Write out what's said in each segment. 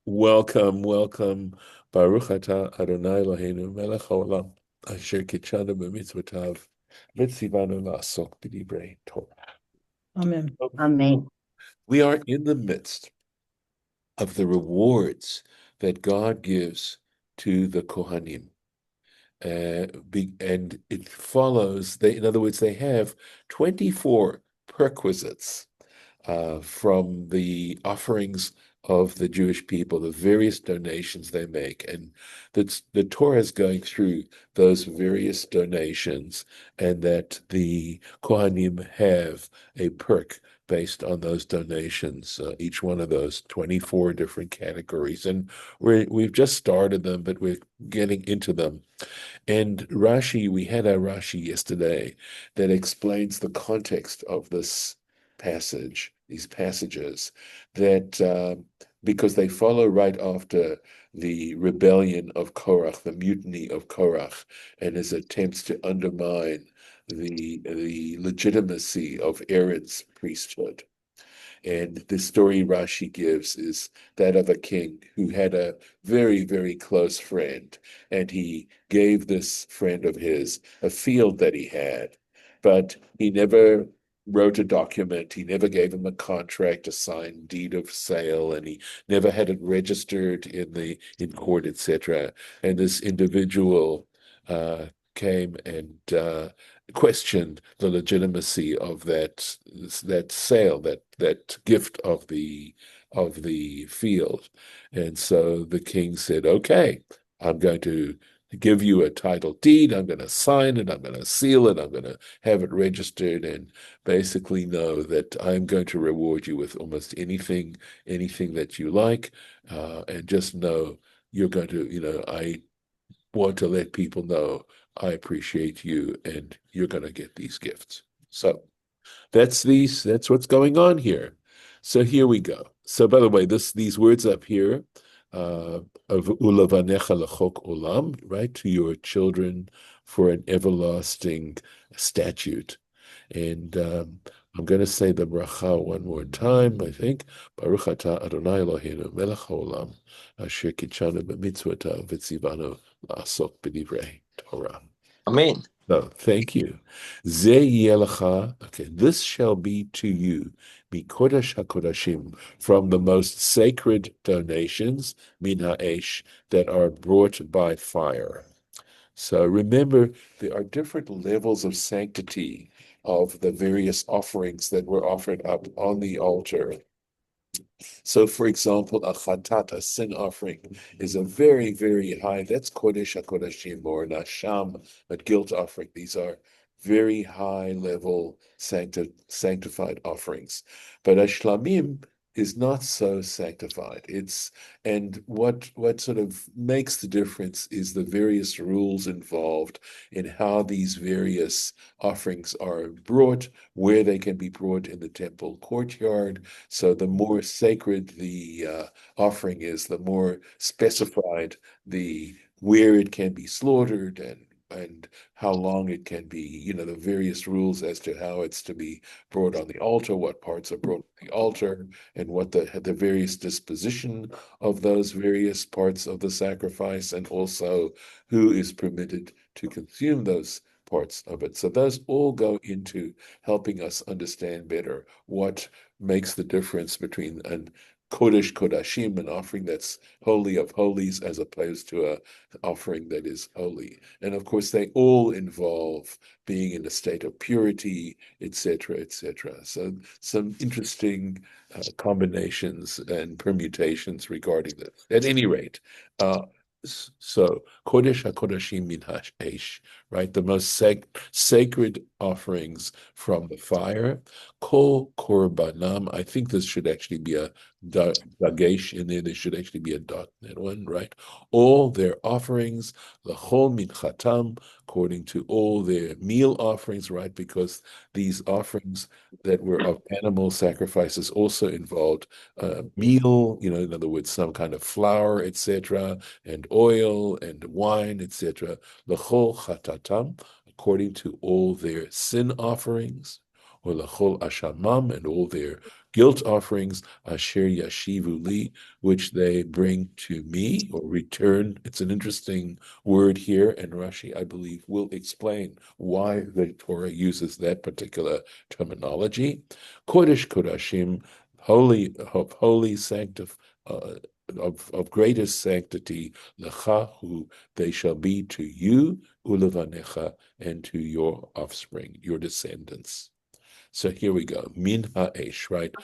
Welcome, welcome. Baruch atah Adonai Eloheinu melech haolam asher kitshanu b'mitzvotav v'tzivanu la'asok b'divrei Torah. Amen. Amen. We are in the midst of the rewards that God gives to the Kohanim. And it follows, in other words, they have 24 perquisites from the offerings of the Jewish people, the various donations they make. And the Torah is going through those various donations, and that the Kohanim have a perk based on those donations, each one of those 24 different categories. And we've just started them, but we're getting into them. And Rashi, we had a Rashi yesterday that explains the context of this passage, these passages, that because they follow right after the rebellion of Korach, the mutiny of Korach, and his attempts to undermine the legitimacy of Aaron's priesthood. And the story Rashi gives is that of a king who had a very, very close friend, and he gave this friend of his a field that he had, but he never wrote a document. He never gave him a contract, a signed deed of sale, and he never had it registered in court, etc. And this individual came and questioned the legitimacy of that sale, that gift of the field. And so the king said, "Okay, I'm going to give you a title deed. I'm going to sign it. I'm going to seal it. I'm going to have it registered, and basically know that I'm going to reward you with almost anything that you like. And just know you're going to, I want to let people know I appreciate you, and you're going to get these gifts." So that's what's going on here. So here we go. So by the way, these words up here of ulavanecha lechok olam, right, to your children for an everlasting statute. And I'm going to say the bracha one more time, I think. Baruch atah Adonai Eloheinu melech haolam asher kitshanu b'mitzvotav v'tzivanu la'asok b'divrei Torah. Amen. No, thank you. Ze yelecha, okay, this shall be to you, mikodesh hakodashim, from the most sacred donations, min ha'esh, that are brought by fire. So remember, there are different levels of sanctity of the various offerings that were offered up on the altar. So, for example, a chatat, a sin offering, is a very, very high, that's Kodesh HaKodashim, or an Asham, a guilt offering. These are very high level sanctified offerings. But a Shlamim is not so sanctified. And what sort of makes the difference is the various rules involved in how these various offerings are brought, where they can be brought in the temple courtyard. So the more sacred the offering is, the more specified the where it can be slaughtered, and how long it can be, the various rules as to how it's to be brought on the altar, what parts are brought on the altar, and what the various disposition of those various parts of the sacrifice, and also who is permitted to consume those parts of it. So those all go into helping us understand better what makes the difference between an Kodesh Kodashim, an offering that's holy of holies, as opposed to an offering that is holy. And of course, they all involve being in a state of purity, etc., etc. So some interesting combinations and permutations regarding this. At any rate, so Kodesh HaKodashim min ha'esh, right? The most sacred offerings from the fire. Kol korbanam. I think this should actually be a dagesh in there. There should actually be a dot in that one, right? All their offerings, l'chol minchatam, according to all their meal offerings, right? Because these offerings that were of animal sacrifices also involved meal, in other words, some kind of flour, etc., and oil and wine, etc. L'chol chatatam, according to all their sin offerings, or l'chol ashamam, and all their guilt offerings, asher yashivu li, which they bring to me or return. It's an interesting word here, and Rashi, I believe, will explain why the Torah uses that particular terminology. Kodesh Kodashim, holy of holy, of greatest sanctity, lecha hu, they shall be to you, ulevanecha, and to your offspring, your descendants. So here we go. Min ha'esh, right?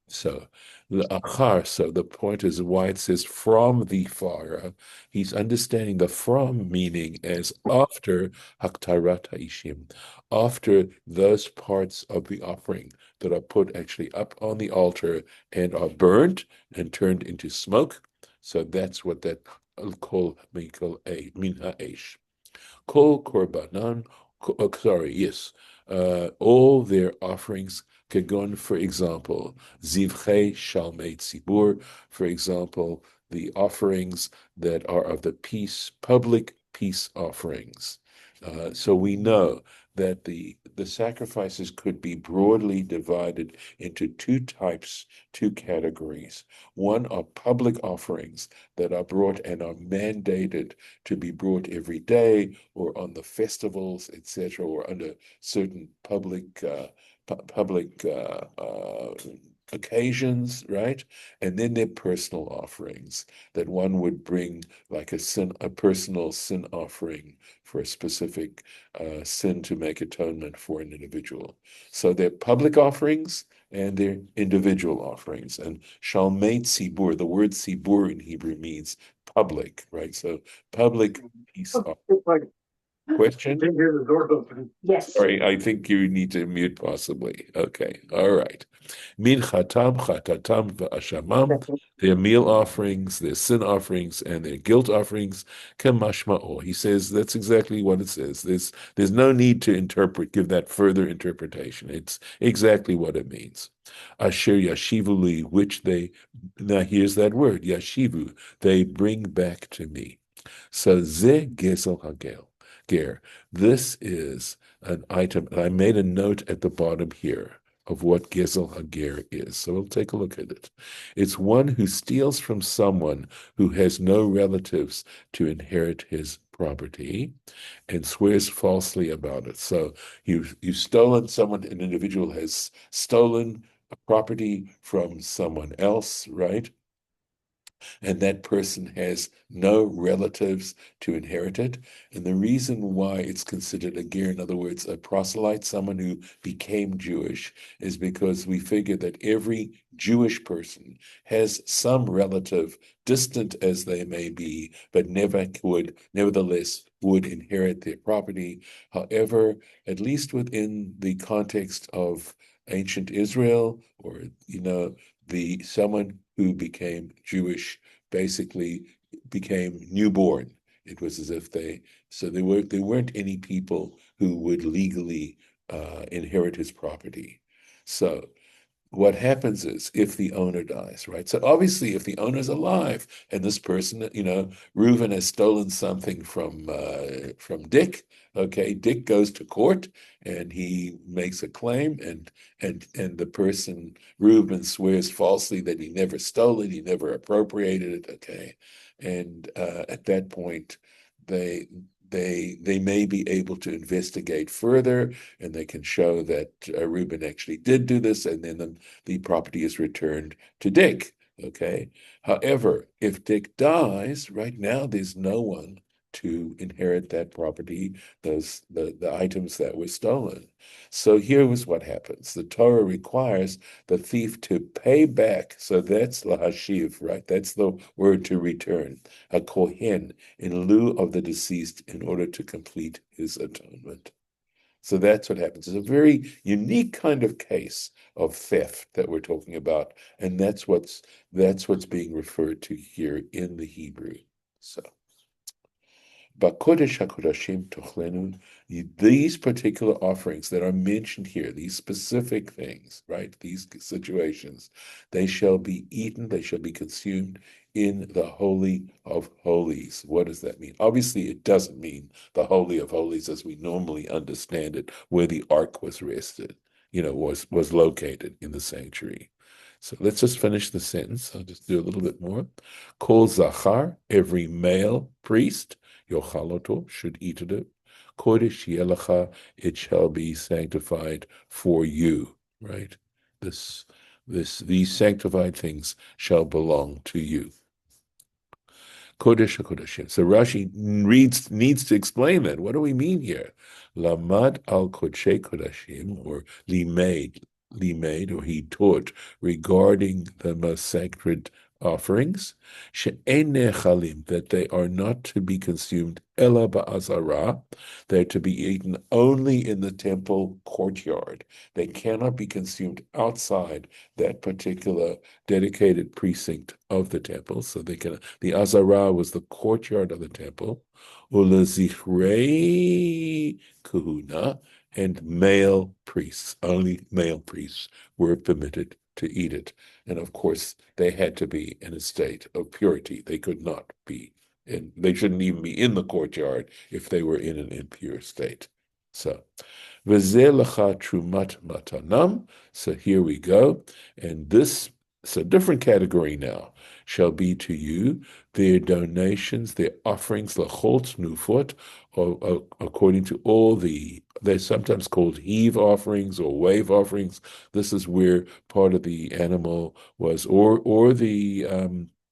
So achar, so the point is why it says from the fire. He's understanding the from meaning as after haktarat ha'ishim, after those parts of the offering that are put actually up on the altar and are burnt and turned into smoke. So that's what that call a min ha'esh. Kol korbanan, yes, all their offerings, kagon, for example, zivchei shalmei tzibur, for example, the offerings that are of the peace, public peace offerings. So we know that the sacrifices could be broadly divided into two types, two categories. One are public offerings that are brought and are mandated to be brought every day or on the festivals, etc., or under certain public occasions, right? And then their personal offerings that one would bring, like a personal sin offering for a specific sin to make atonement for an individual. So they're public offerings and they're individual offerings. And shalmei tzibur, the word tzibur in Hebrew means public, right? So public peace offering. Question? Didn't hear the door open. Yes. Sorry, I think you need to mute possibly. Okay, all right. Min chatatam v'ashamam, their meal offerings, their sin offerings, and their guilt offerings, kamashma'o. He says that's exactly what it says. There's no need to give that further interpretation. It's exactly what it means. Asher yashivu li, which now here's that word, yashivu, they bring back to me. So ze gesel hagel. This is an item, and I made a note at the bottom here of what Gezel Hager is. So we'll take a look at it. It's one who steals from someone who has no relatives to inherit his property and swears falsely about it. So you've stolen an individual has stolen a property from someone else, right? And that person has no relatives to inherit it. And the reason why it's considered a ger, in other words, a proselyte, someone who became Jewish, is because we figure that every Jewish person has some relative, distant as they may be, but nevertheless would inherit their property. However, at least within the context of ancient Israel, or someone who became Jewish basically became newborn. It was as if there weren't any people who would legally inherit his property. So what happens is if the owner dies, right? So obviously, if the owner's alive and this person, Reuven has stolen something from Dick. Okay, Dick goes to court and he makes a claim, and the person Reuben swears falsely that he never stole it, he never appropriated it. Okay, and at that point, they they may be able to investigate further, and they can show that Reuben actually did do this, and then the property is returned to Dick. Okay. However, if Dick dies, right now there's no one to inherit that property, the items that were stolen. So here was what happens. The Torah requires the thief to pay back. So that's lahashiv, right? That's the word to return. A kohen in lieu of the deceased in order to complete his atonement. So that's what happens. It's a very unique kind of case of theft that we're talking about, and that's what's being referred to here in the Hebrew. So, Bakodesh HaKodashim Tochlenu, these particular offerings that are mentioned here, these specific things, right? These situations, they shall be eaten, they shall be consumed in the Holy of Holies. What does that mean? Obviously, it doesn't mean the Holy of Holies as we normally understand it, where the ark was rested, was located in the sanctuary. So let's just finish the sentence. I'll just do a little bit more. Kol zachar, every male priest, yochaloto, should eat it. Kodesh yelecha, it shall be sanctified for you. Right? These sanctified things shall belong to you. Kodesh HaKodeshim. So Rashi needs to explain that. What do we mean here? Lamad al Kodshei Kodashim, or limaid, or he taught regarding the most sacred offerings, she'en nechalim, that they are not to be consumed ela ba'azara, they're to be eaten only in the temple courtyard. They cannot be consumed outside that particular dedicated precinct of the temple. So the azara was the courtyard of the temple. Ulezichrei kahuna, and male priests, only male priests were permitted to eat it. And of course, they had to be in a state of purity. They could not be they shouldn't even be in the courtyard if they were in an impure state. So, V'zeh lecha trumat matanam. So here we go. And this, it's a different category now, shall be to you their donations, their offerings, lachol tnufot, or according to all they're sometimes called heave offerings or wave offerings. This is where part of the animal was, or the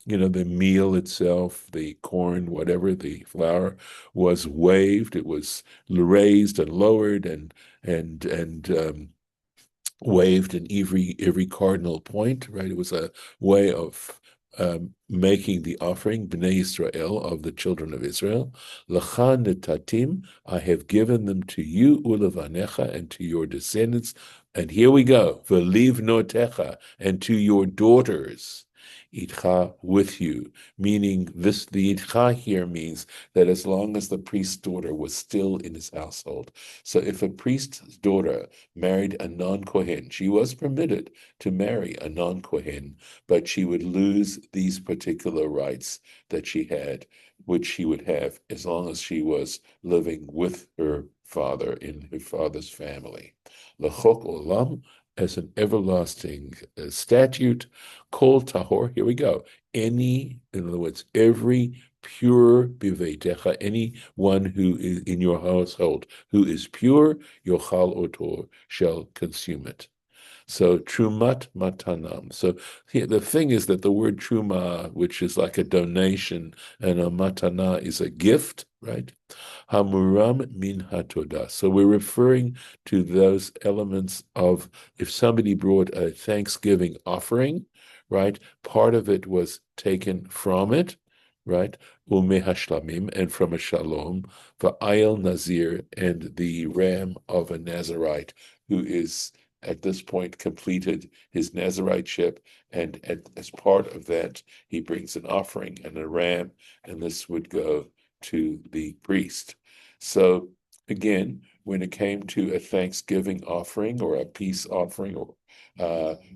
the meal itself, the corn, whatever, the flour was waved. It was raised and lowered and waved in every cardinal point. Right, it was a way of making the offering, Bnei Israel, of the children of Israel. L'cha netatim, I have given them to you, ulevanecha, and to your descendants. And here we go, v'liv notecha, and to your daughters. Itcha, with you, meaning the itcha here means that as long as the priest's daughter was still in his household. So if a priest's daughter married a non-Kohen, she was permitted to marry a non-Kohen, but she would lose these particular rights that she had, which she would have as long as she was living with her father in her father's family. L'chok olam, as an everlasting statute, kol tahor, here we go, in other words, every pure biveitecha, anyone who is in your household who is pure, yochal otor, shall consume it. So trumat matanam. So here, the thing is that the word truma, which is like a donation, and a matana is a gift, right? Hamuram min hatodah. So we're referring to those elements of if somebody brought a Thanksgiving offering, right? Part of it was taken from it, right? Umehashlamim, and from a shalom, va'ayel nazir, and the ram of a Nazarite who is at this point completed his Naziriteship, and as part of that, he brings an offering and a ram, and this would go to the priest. So again, when it came to a Thanksgiving offering or a peace offering, or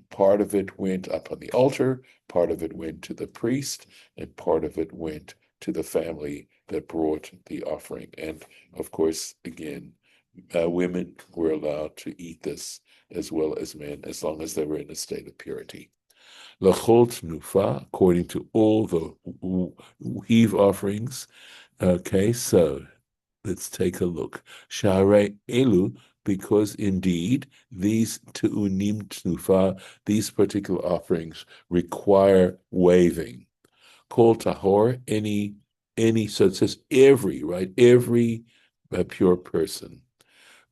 part of it went up on the altar, part of it went to the priest, and part of it went to the family that brought the offering. And of course, again, women were allowed to eat this as well as men, as long as they were in a state of purity. Lachol Tnufa, according to all the heave offerings. Okay, so let's take a look. Share Elu, because indeed these Tu'unim Tnufa, these particular offerings require waving. Kol Tahor, so it says every, right? Every pure person.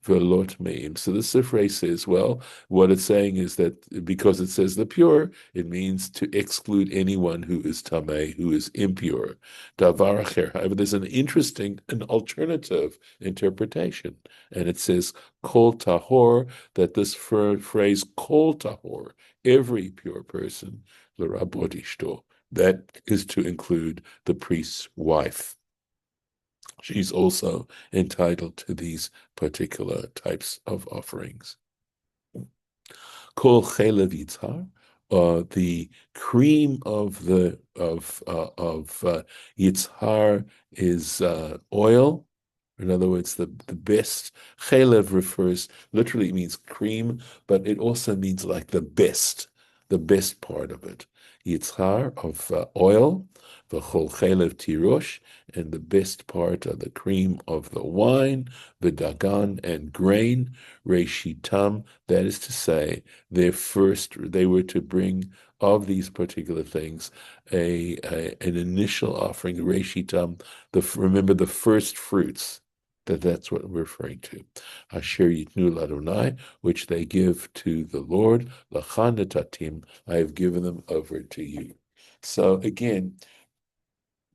Velot meim. So this phrase says, well, what it's saying is that because it says the pure, it means to exclude anyone who is tameh, who is impure. Davar acher. However, there's an interesting, an alternative interpretation, and it says kol tahor. That this phrase kol tahor, every pure person, l'rabot ishto, that is to include the priest's wife. She's also entitled to these particular types of offerings. Kol chelev yitzhar, the cream of yitzhar is oil. In other words, the best. Chelev refers literally means cream, but it also means like the best. the best part of it. Yitzhar of oil, the cholchelev tirosh, and the best part of the cream of the wine, the dagan and grain, reshitam, that is to say, they were to bring of these particular things an initial offering, reshitam, remember the first fruits. That's what we're referring to. Asher yitnu ladonai, which they give to the Lord, lachan netatim, I have given them over to you. So again,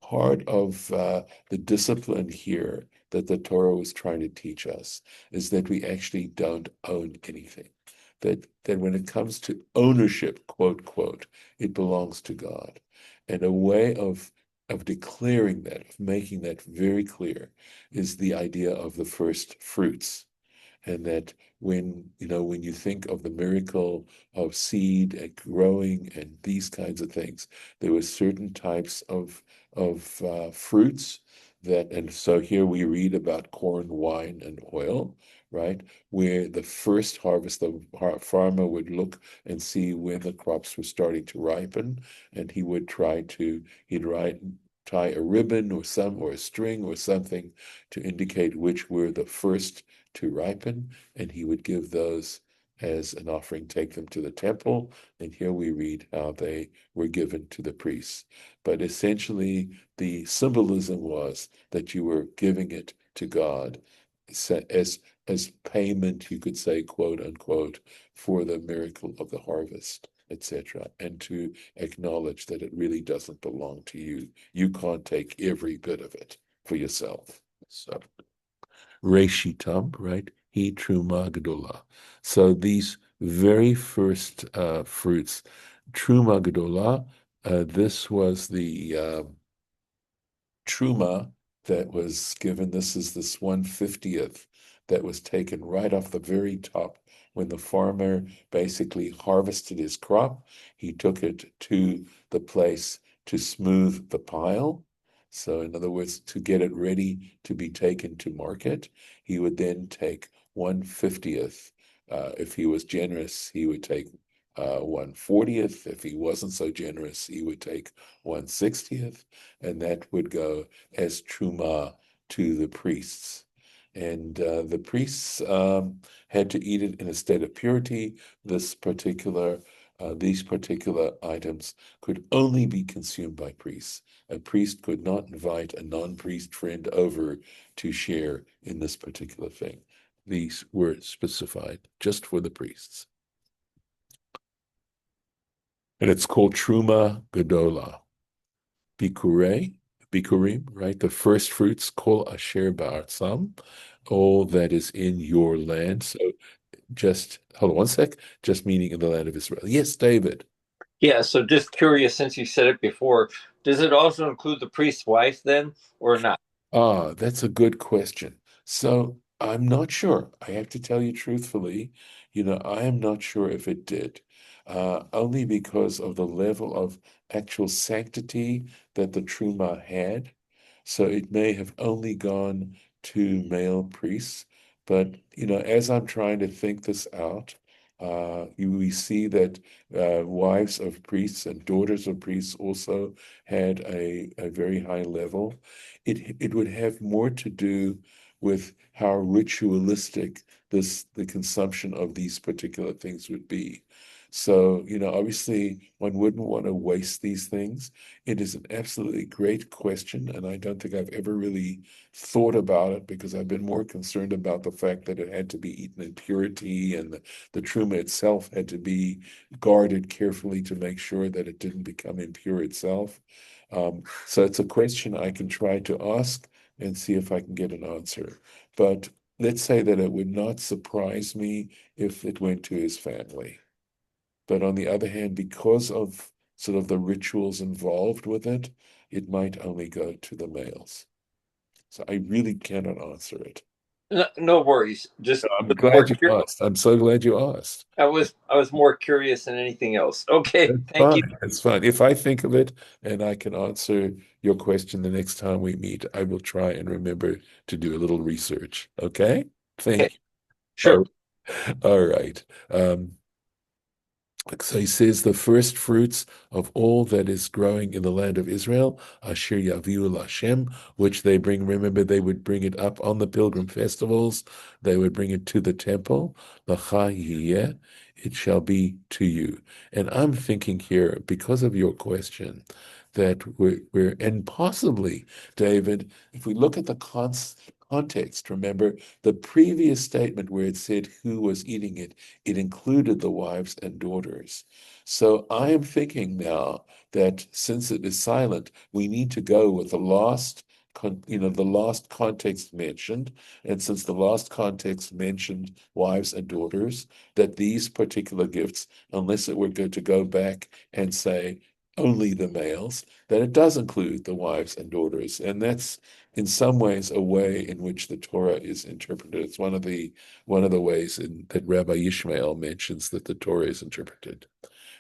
part of the discipline here that the Torah was trying to teach us is that we actually don't own anything. That when it comes to ownership, quote, quote, it belongs to God. And a way of declaring that, of making that very clear, is the idea of the first fruits. And that when you think of the miracle of seed and growing and these kinds of things, there were certain types of fruits and so here we read about corn, wine, and oil, right? Where the first harvest, the farmer would look and see when the crops were starting to ripen, and he'd tie a ribbon or a string or something to indicate which were the first to ripen, and he would give those as an offering, take them to the temple, and here we read how they were given to the priests. But essentially, the symbolism was that you were giving it to God as payment, you could say, quote unquote, for the miracle of the harvest, etc., and to acknowledge that it really doesn't belong to you. You can't take every bit of it for yourself. So. Reshitam, right? He Truma Gedola. So these very first fruits, Truma Gedola, this was the Truma that was given. This is this 1/50th that was taken right off the very top when the farmer basically harvested his crop. He took it to the place to smooth the pile. So, in other words, to get it ready to be taken to market, he would then take 1/50th. If he was generous, he would take 1/40th. If he wasn't so generous, he would take 1/60th, and that would go as truma to the priests. And the priests had to eat it in a state of purity. These particular items could only be consumed by priests. A priest could not invite a non-priest friend over to share in this particular thing. These were specified just for the priests. And it's called Truma Gedola. Bikurim, right? The first fruits, Kol Asher Ba'arzam, all that is in your land. So just hold on one sec, just meaning in the land of Israel. Yes, David. Yeah, so just curious, since you said it before, does it also include the priest's wife then, or not? That's a good question. So I'm not sure. I have to tell you truthfully, I am not sure if it did, only because of the level of actual sanctity that the Truma had. So it may have only gone to male priests. But, as I'm trying to think this out, we see that wives of priests and daughters of priests also had a very high level. It would have more to do with how ritualistic the consumption of these particular things would be. So, obviously one wouldn't want to waste these things. It is an absolutely great question, and I don't think I've ever really thought about it because I've been more concerned about the fact that it had to be eaten in purity and the truma itself had to be guarded carefully to make sure that it didn't become impure itself. So it's a question I can try to ask and see if I can get an answer. But let's say that it would not surprise me if it went to his family. But on the other hand, because of sort of the rituals involved with it, it might only go to the males. So I really cannot answer it. No, no worries. Just I'm more glad you asked. I'm so glad you asked. I was more curious than anything else. Okay, That's thank you. fine. That's fine. If I think of it and I can answer your question the next time we meet, I will try and remember to do a little research. Okay? Okay, Thank you. sure. All right. Um, So he says the first fruits of all that is growing in the land of Israel, Asher Yaviu Lashem, which they bring. Remember, they would bring it up on the pilgrim festivals. They would bring it to the temple. Lacha yiyeh, it shall be to you. And I'm thinking here, because of your question, that and possibly, David, if we look at the context, remember the previous statement where it said who was eating it, it included the wives and daughters. So I am thinking now that since it is silent, we need to go with the last, the last context mentioned. And since the last context mentioned wives and daughters, that these particular gifts, unless it were good to go back and say only the males, that it does include the wives and daughters. And that's in some ways a way in which the Torah is interpreted. It's one of the ways that Rabbi Yishmael mentions that the Torah is interpreted.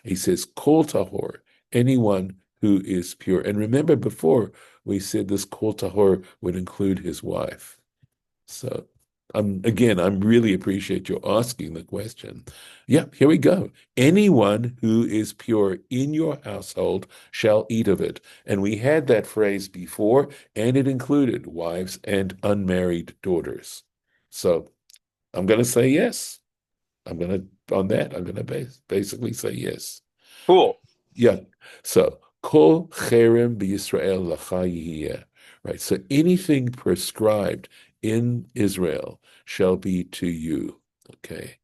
He says, Kol Tahor, anyone who is pure. And remember before we said this Kol Tahor would include his wife. So I'm really appreciate you asking the question. Yeah, here we go. Anyone who is pure in your household shall eat of it. And we had that phrase before, and it included wives and unmarried daughters. So I'm going to say yes. On that, I'm going to basically say yes. Cool. Yeah. So, kol cherem b'Yisrael lacha yihiyeh. Right. So anything prescribed in Israel shall be to you. Okay.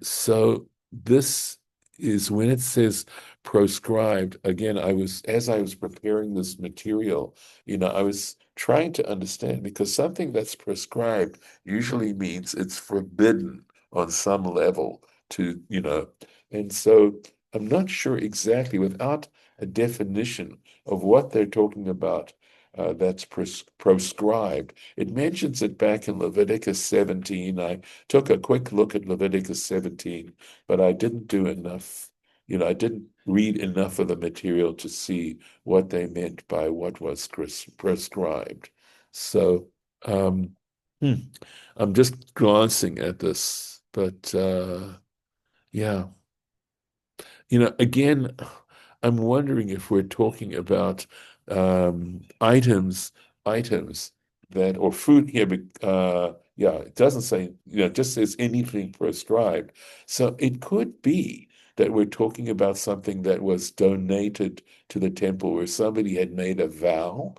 So this is when it says proscribed. Again, as I was preparing this material, I was trying to understand because something that's prescribed usually means it's forbidden on some level and so I'm not sure exactly without a definition of what they're talking about that's proscribed. It mentions it back in Leviticus 17. I took a quick look at Leviticus 17, but I didn't do enough. I didn't read enough of the material to see what they meant by what was prescribed. So um, hmm, I'm just glancing at this, but yeah. Again, I'm wondering if we're talking about items that, or food here, but yeah, it doesn't say, it just says anything prescribed. So it could be that we're talking about something that was donated to the temple where somebody had made a vow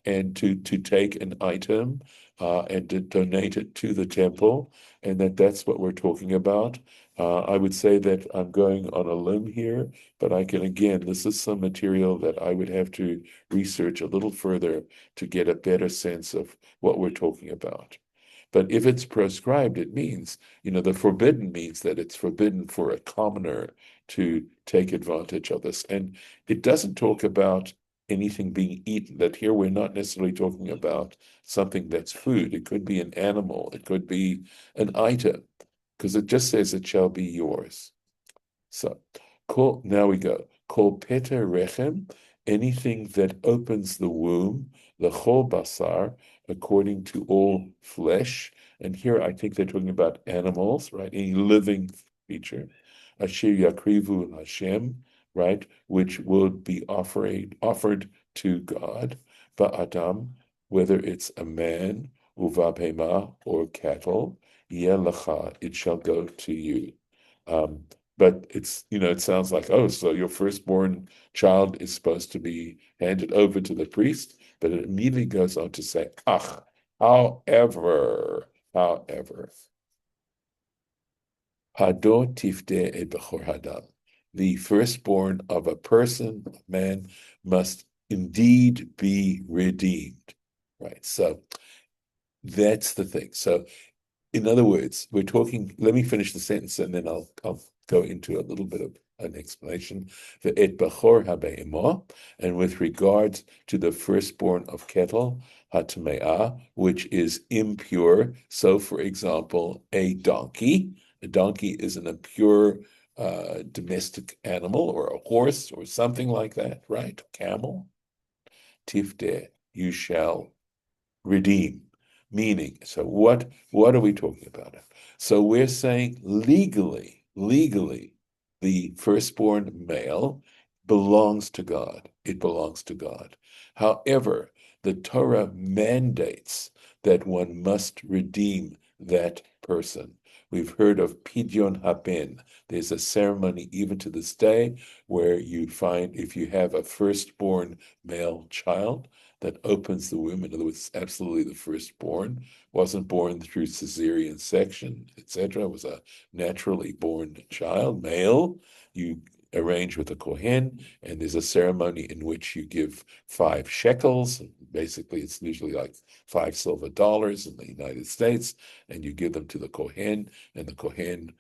and to take an item and to donate it to the temple, and that's what we're talking about. I would say that I'm going on a limb here, but again, this is some material that I would have to research a little further to get a better sense of what we're talking about. But if it's prescribed, it means, the forbidden means that it's forbidden for a commoner to take advantage of this. And it doesn't talk about anything being eaten, that here we're not necessarily talking about something that's food. It could be an animal, it could be an item because it just says it shall be yours. So, now we go. Kol peter rechem, anything that opens the womb, lechol basar, according to all flesh. And here I think they're talking about animals, right? Any living creature. Asher yakrivu Hashem, right? Which would be offered to God. Ba'adam, whether it's a man, uvabhema, or cattle, yelacha, it shall go to you. Um, but it sounds like, oh, so your firstborn child is supposed to be handed over to the priest, but it immediately goes on to say, however, hado tifde e bechor hadam, the firstborn of a person, a man, must indeed be redeemed, right? So that's the thing. So in other words, we're talking, let me finish the sentence and then I'll go into a little bit of an explanation. The et bachor habe'imah, and with regard to the firstborn of cattle, hatme'ah, which is impure. So, for example, a donkey is an impure domestic animal, or a horse, or something like that, right? Camel, tifdeh, you shall redeem. Meaning, so what are we talking about? So we're saying legally, the firstborn male belongs to God. It belongs to God. However, the Torah mandates that one must redeem that person. We've heard of Pidyon Haben. There's a ceremony even to this day where you find if you have a firstborn male child that opens the womb, in other words, absolutely the firstborn, wasn't born through cesarean section, etc., was a naturally born child, male, you arrange with a Kohen, and there's a ceremony in which you give 5 shekels. Basically, it's usually like $5 in the United States, and you give them to the Kohen, and the Kohen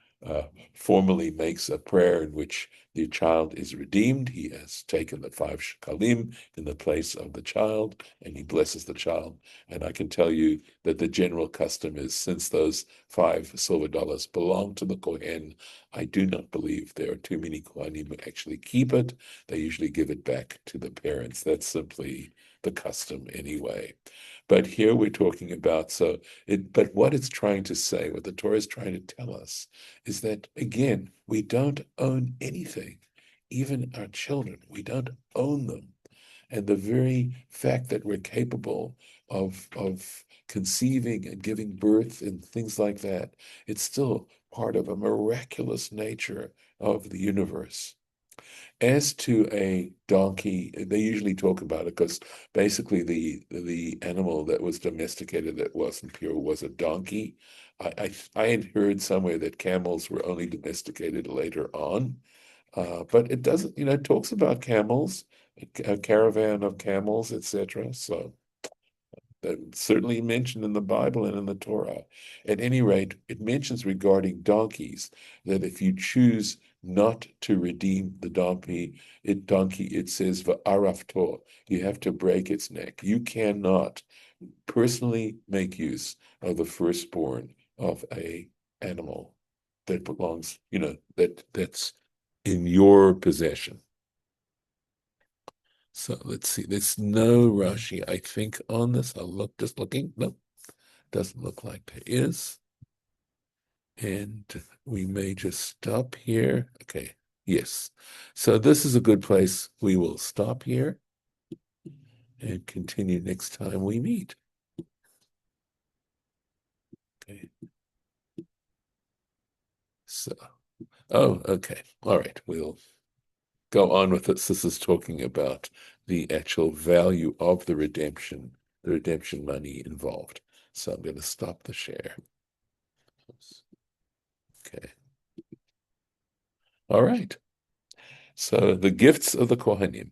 formally makes a prayer in which the child is redeemed. He has taken the 5 shekalim in the place of the child, and he blesses the child. And I can tell you that the general custom is, since those $5 belong to the Kohen, I do not believe there are too many Kohanim who actually keep it. They usually give it back to the parents. That's simply the custom anyway. But here we're talking about, but what it's trying to say, what the Torah is trying to tell us, is that, again, we don't own anything, even our children. We don't own them. And the very fact that we're capable of conceiving and giving birth and things like that, it's still part of a miraculous nature of the universe. As to a donkey, they usually talk about it because basically the animal that was domesticated that wasn't pure was a donkey. I had heard somewhere that camels were only domesticated later on, but it doesn't, it talks about camels, a caravan of camels, etc. So that's certainly mentioned in the Bible and in the Torah. At any rate, it mentions regarding donkeys that if you choose not to redeem the donkey, it says va'arafto, you have to break its neck. You cannot personally make use of the firstborn of a animal that belongs, that's in your possession. So let's see. There's no Rashi, I think, on this. I'll look, just looking. No, doesn't look like there is. And we may just stop here. Okay, yes. So this is a good place. We will stop here and continue next time we meet. Okay. So, okay. All right. We'll go on with this. This is talking about the actual value of the redemption money involved. So I'm going to stop the share. Okay. All right. So the gifts of the Kohanim.